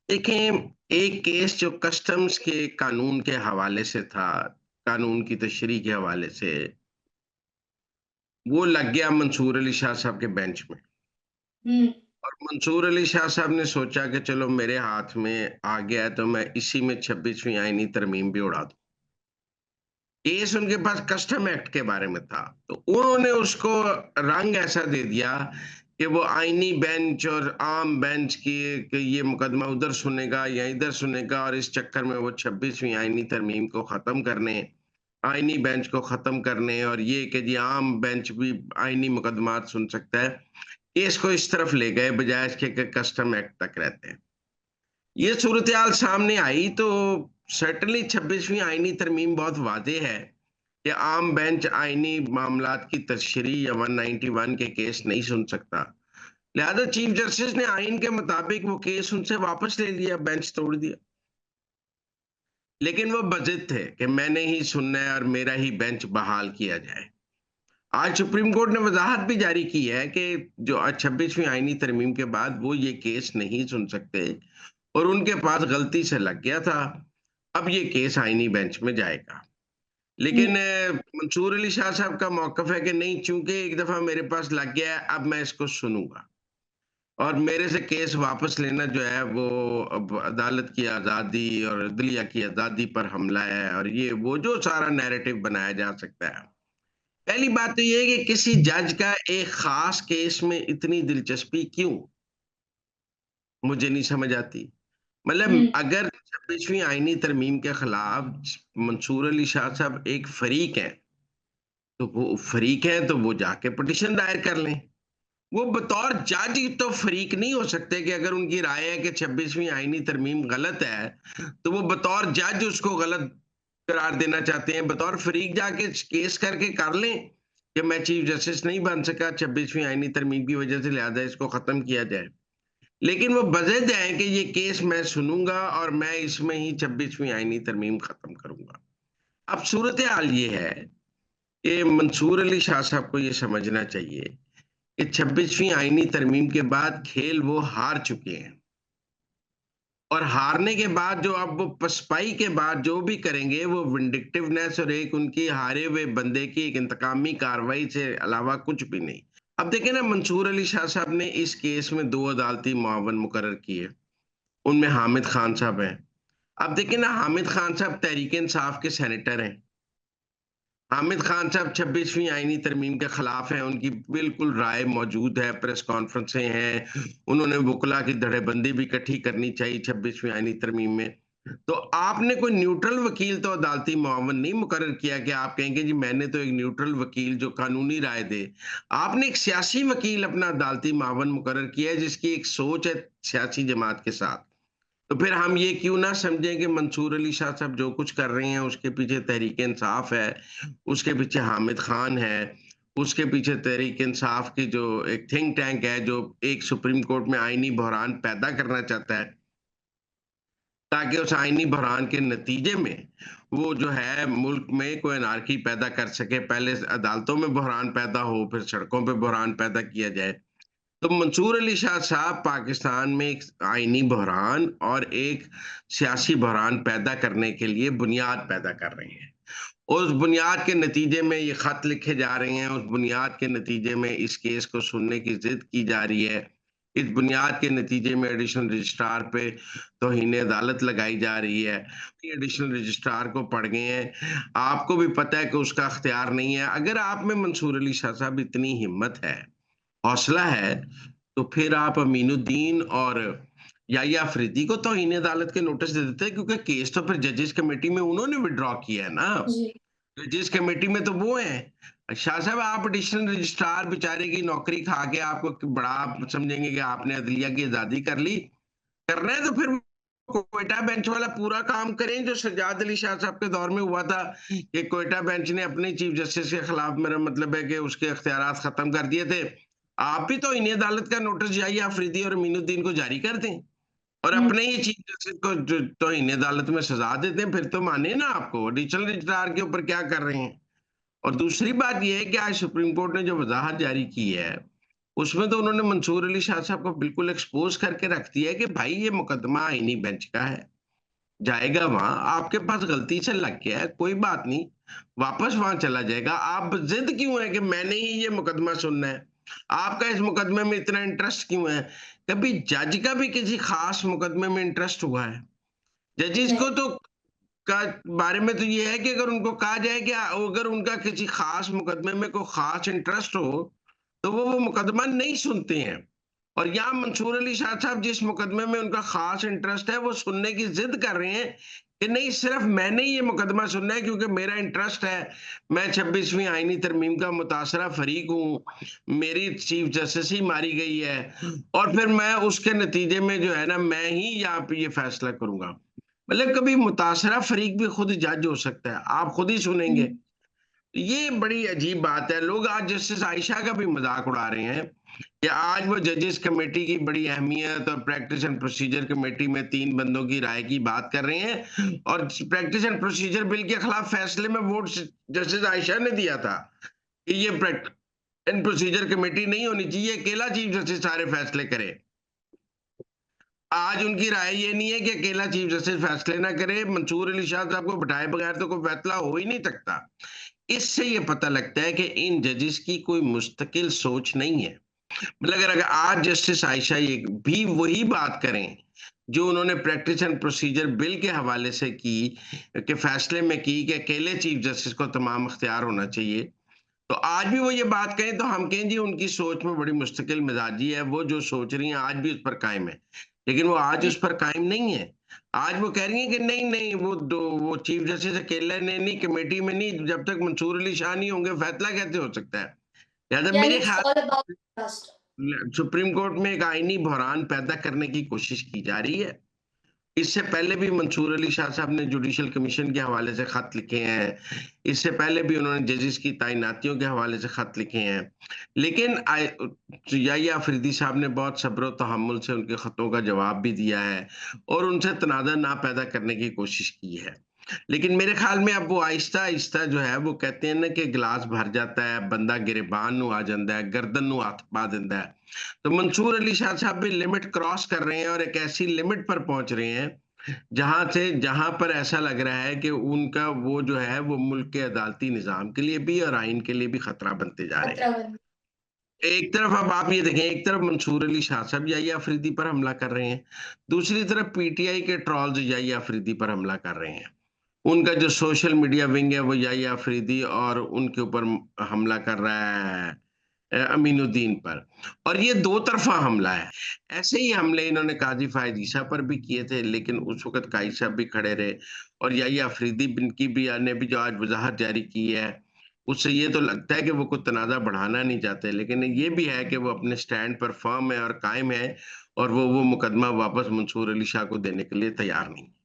देखें, एक केस जो कस्टम्स के कानून के हवाले से था, कानून की तशरीह के हवाले से, वो लग गया मंसूर अली शाह साहब के बेंच में। हुँ, और मंसूर अली शाह साहब ने सोचा कि चलो मेरे हाथ में आ गया है तो मैं इसी में 26वीं आईनी तरमीम भी उड़ा दूं। केस उनके पास कस्टम एक्ट के बारे में था, तो उन्होंने उसको रंग ऐसा दे दिया कि वो आईनी बेंच और आम बेंच की कि ये मुकदमा उधर सुनेगा या इधर सुनेगा, और इस चक्कर में वो 26वीं आईनी तरमीम को खत्म करने, आईनी बेंच को खत्म करने, और ये कि जी आम बेंच भी आईनी मुकदमात सुन सकता है, केस को इस तरफ ले गए बजाय इसके कि कस्टम एक्ट तक रहते हैं। ये सूरत-हाल सामने आई तो सर्टेनली 26वीं आईनी तरमीम बहुत वाज़ेह है कि आम बेंच आईनी मामलात की तशरीह या 191 के केस नहीं सुन सकता। लिहाजा चीफ जस्टिस ने आईन के मुताबिक वो केस उनसे वापस ले लिया, बेंच तोड़ दिया। लेकिन वो बज़िद थे कि मैंने ही सुनना है और मेरा ही बेंच बहाल किया जाए। आज सुप्रीम कोर्ट ने वज़ाहत भी जारी की है कि जो आज 26वीं आईनी तरमीम के बाद वो ये केस नहीं सुन सकते, और उनके पास गलती से लग गया था। अब ये केस आईनी बेंच में जाएगा। हुँ, लेकिन मंसूर अली शाह साहब का मौक़िफ़ है कि नहीं, चूँकि एक दफ़ा मेरे पास लग गया है, अब मैं इसको सुनूँगा। और मेरे से केस वापस लेना जो है वो अब अदालत की आज़ादी और अदलिया की आज़ादी पर हमला है, और ये वो जो सारा नैरेटिव बनाया जा सकता है। पहली बात तो ये है कि किसी जज का एक ख़ास केस में इतनी दिलचस्पी क्यों? मुझे नहीं समझ आती। हुँ, मतलब अगर 26वीं आईनी तरमीम के खिलाफ मंसूर अली शाह साहब एक फरीक हैं, तो वो फरीक हैं तो वो जाके पिटीशन दायर कर लें। वो बतौर जज ही तो फरीक नहीं हो सकते कि अगर उनकी राय है कि 26वीं आईनी तरमीम गलत है, तो वो बतौर जज उसको गलत करार देना चाहते हैं। बतौर फरीक जाके केस करके कर लें कि मैं चीफ जस्टिस नहीं बन सका 26वीं आईनी तरमीम की वजह से, लिहाजा इसको खत्म किया जाए। लेकिन वो बज़िद हैं कि ये केस मैं सुनूँगा और मैं इसमें ही 26वीं आईनी तरमीम खत्म करूँगा। अब सूरत-ए-हाल ये है कि मंसूर अली शाह साहब को ये समझना चाहिए कि 26वीं आईनी तरमीम के बाद खेल वो हार चुके हैं, और हारने के बाद जो अब वो पसपाई के बाद जो भी करेंगे वो विंडिक्टिवनेस और एक उनकी हारे हुए बंदे की एक इंतकामी कार्रवाई से अलावा कुछ भी नहीं। अब देखिए ना, मंसूर अली शाह साहब ने इस केस में 2 अदालती मुआवन मुकर्रर किए। उनमें हामिद खान साहब हैं। अब देखिए ना, हामिद खान साहब तहरीक-ए-इंसाफ के सेनेटर हैं। हामिद खान साहब 26वीं आईनी तरमीम के खिलाफ हैं, उनकी बिल्कुल राय मौजूद है, प्रेस कॉन्फ्रेंसें हैं, उन्होंने वुकला की धड़ेबंदी भी इकट्ठी करनी चाहिए 26वीं आईनी तरमीम में। तो आपने कोई न्यूट्रल वकील तो अदालती मुआवन नहीं मुकर्रर किया कि आप कहेंगे जी मैंने तो एक न्यूट्रल वकील जो कानूनी राय दे। आपने एक सियासी वकील अपना अदालती मुआवन मुकर्रर किया है जिसकी एक सोच है सियासी जमात के साथ। तो फिर हम ये क्यों ना समझें कि मंसूर अली शाह साहब जो कुछ कर रहे हैं उसके पीछे तहरीक-ए-इंसाफ है, उसके पीछे हामिद खान है, उसके पीछे तहरीक-ए-इंसाफ की जो एक थिंक टैंक है जो एक सुप्रीम कोर्ट में आईनी बहरान पैदा करना चाहता है, ताकि उस आईनी बहरान के नतीजे में वो जो है मुल्क में कोई एनार्की पैदा कर सके। पहले अदालतों में बहरान पैदा हो, फिर सड़कों पे बहरान पैदा किया जाए। तो मंसूर अली शाह साहब पाकिस्तान में एक आईनी बहरान और एक सियासी बहरान पैदा करने के लिए बुनियाद पैदा कर रहे हैं। उस बुनियाद के नतीजे में ये खत लिखे जा रहे हैं, उस बुनियाद के नतीजे में इस केस को सुनने की जिद की जा रही है। इस बुनियाद के नतीजे में एडिशनल रजिस्ट्रार पे तौहीन अदालत लगाई जा रही है। एडिशनल रजिस्ट्रार को पड़ गए हैं। आपको भी पता है कि उसका अख्तियार नहीं है। अगर आप में मंसूर अली शाह साहब इतनी हिम्मत है, हौसला है, तो फिर आप अमीनुद्दीन और याह्या अफरीदी को तौहीन अदालत के नोटिस दे देते हैं, क्योंकि केस तो फिर जजेस कमेटी में उन्होंने विथड्रॉ किया है ना। जी, जजेस कमेटी में तो वो हैं। शाह साहब, आप एडिशनल रजिस्ट्रार बेचारे की नौकरी खा के आपको बड़ा आप समझेंगे कि आपने अदलिया की आज़ादी कर ली। करना है तो फिर क्वेटा बेंच वाला पूरा काम करें जो सज्जाद अली शाह साहब के दौर में हुआ था कि क्वेटा बेंच ने अपने चीफ जस्टिस के खिलाफ, मेरा मतलब है कि उसके इख्तियारात खत्म कर दिए थे। आप भी तो इन्हीं अदालत का नोटिस याहिया अफरीदी और अमीनुद्दीन को जारी कर दें और हुँ, अपने ही चीफ जस्टिस को जो तौहीन अदालत में सजा दे दें, फिर तो माने ना आपको। एडिशनल रजिस्ट्रार के ऊपर क्या कर रहे हैं? और दूसरी बात ये है कि आज सुप्रीम कोर्ट ने जो वजाहत जारी की है, उसमें तो उन्होंने मंसूर अली शाह साहब को बिल्कुल एक्सपोज करके रख दिया है कि भाई ये मुकदमा आईनी बेंच का है, जाएगा वहां, आपके पास गलती से लग गया है, कोई बात नहीं, वापस वहां चला जाएगा। आप जिद क्यों है कि मैंने ही ये मुकदमा सुनना है, आपका इस मुकदमे में इतना इंटरेस्ट क्यों है? कभी जज का भी किसी खास मुकदमे में इंटरेस्ट हुआ है? जजेस को नहीं। तो का बारे में तो ये है कि अगर उनको कहा जाए कि अगर उनका किसी खास मुकदमे में कोई खास इंटरेस्ट हो, तो वो मुकदमा नहीं सुनते हैं। और यहाँ मंसूर अली शाह साहब जिस मुकदमे में उनका खास इंटरेस्ट है, वो सुनने की जिद कर रहे हैं कि नहीं, सिर्फ मैंने ही ये मुकदमा सुनना है क्योंकि मेरा इंटरेस्ट है, मैं 26वीं आईनी तरमीम का मुतासरा फरीक हूँ, मेरी चीफ जस्टिस ही मारी गई है, और फिर मैं उसके नतीजे में जो है ना, मैं ही यहाँ पे ये फैसला करूंगा। मतलब कभी मुतासरा फरीक भी खुद जज हो सकता है, आप खुद ही सुनेंगे। हम्म। ये बड़ी अजीब बात है। लोग आज जस्टिस आयशा का भी मजाक उड़ा रहे हैं कि आज वो जजेस कमेटी की बड़ी अहमियत और प्रैक्टिस एंड प्रोसीजर कमेटी में 3 बंदों की राय की बात कर रहे हैं, और प्रैक्टिस एंड प्रोसीजर बिल के खिलाफ फैसले में वोट जस्टिस आयशा ने दिया था कि ये प्रैक्टिस एंड प्रोसीजर कमेटी नहीं होनी चाहिए, अकेला चीफ जस्टिस सारे फैसले करे। आज उनकी राय ये नहीं है कि अकेला चीफ जस्टिस फैसले ना करे, मंसूर अली शाह साहब को बिठाए बगैर तो कोई फैसला हो ही नहीं सकता। इससे ये पता लगता है कि इन जजेस की कोई मुस्तकिल सोच नहीं है। मतलब अगर आज जस्टिस आयशा ये भी वही बात करें जो उन्होंने प्रैक्टिस एंड प्रोसीजर बिल के हवाले से की, कि फैसले में की कि अकेले चीफ जस्टिस को तमाम अख्तियार होना चाहिए, तो आज भी वो ये बात कहें तो हम कहें जी उनकी सोच में बड़ी मुस्तकिल मिजाजी है, वो जो सोच रही हैं आज भी उस पर कायम है। लेकिन वो आज जी। उस पर कायम नहीं है। आज वो कह रही हैं कि नहीं नहीं, वो चीफ जस्टिस अकेले ने नहीं, कमेटी में नहीं, जब तक मंसूर अली शाह नहीं होंगे फैसला कैसे हो सकता है? लिहाजा यानी मेरे इट्स ख्याल all about trust. Supreme court में एक आईनी बहरान पैदा करने की कोशिश की जा रही है। इससे पहले भी मंसूर अली शाह साहब ने जुडिशल कमीशन के हवाले से खत लिखे हैं। इससे पहले भी उन्होंने जजेस की तैनातियों के हवाले से खत लिखे हैं। लेकिन याहिया अफरीदी साहब ने बहुत सब्र और तहम्मुल से उनके खतों का जवाब भी दिया है और उनसे तनाज़ा ना पैदा करने की कोशिश की है। लेकिन मेरे ख्याल में अब वो आहिस्ता-आहिस्ता जो है, वो कहते हैं ना कि गिलास भर जाता है, बंदा गिरेबान नूं आ जांदा है, गर्दन नूं हथ पा दिंदा है। तो मंसूर अली शाह साहब भी लिमिट क्रॉस कर रहे हैं और एक ऐसी लिमिट पर पहुंच रहे हैं जहां पर ऐसा लग रहा है कि उनका वो जो है वो मुल्क के अदालती निजाम के लिए भी और आइन के लिए भी खतरा बनते जा रहे हैं। खतरा बन। एक तरफ अब आप ये देखें, एक तरफ मंसूर अली शाह साहब याहिया अफरीदी पर हमला कर रहे हैं, दूसरी तरफ पीटीआई के ट्रॉल्स याहिया अफरीदी पर हमला कर रहे हैं। उनका जो सोशल मीडिया विंग है वो याहिया अफरीदी और उनके ऊपर हमला कर रहा है अमीनुद्दीन पर, और ये दो तरफा हमला है। ऐसे ही हमले इन्होंने काजी फायद ईसा पर भी किए थे, लेकिन उस वक्त काजी साहब भी खड़े रहे, और याहिया अफरीदी बिन की भी ने भी जो आज वजाहत जारी की है, उससे ये तो लगता है कि वो कोई तनाज़ा बढ़ाना नहीं चाहते, लेकिन ये भी है कि वो अपने स्टैंड पर फर्म है और कायम है, और वो मुकदमा वापस मंसूर अली शाह को देने के लिए तैयार नहीं।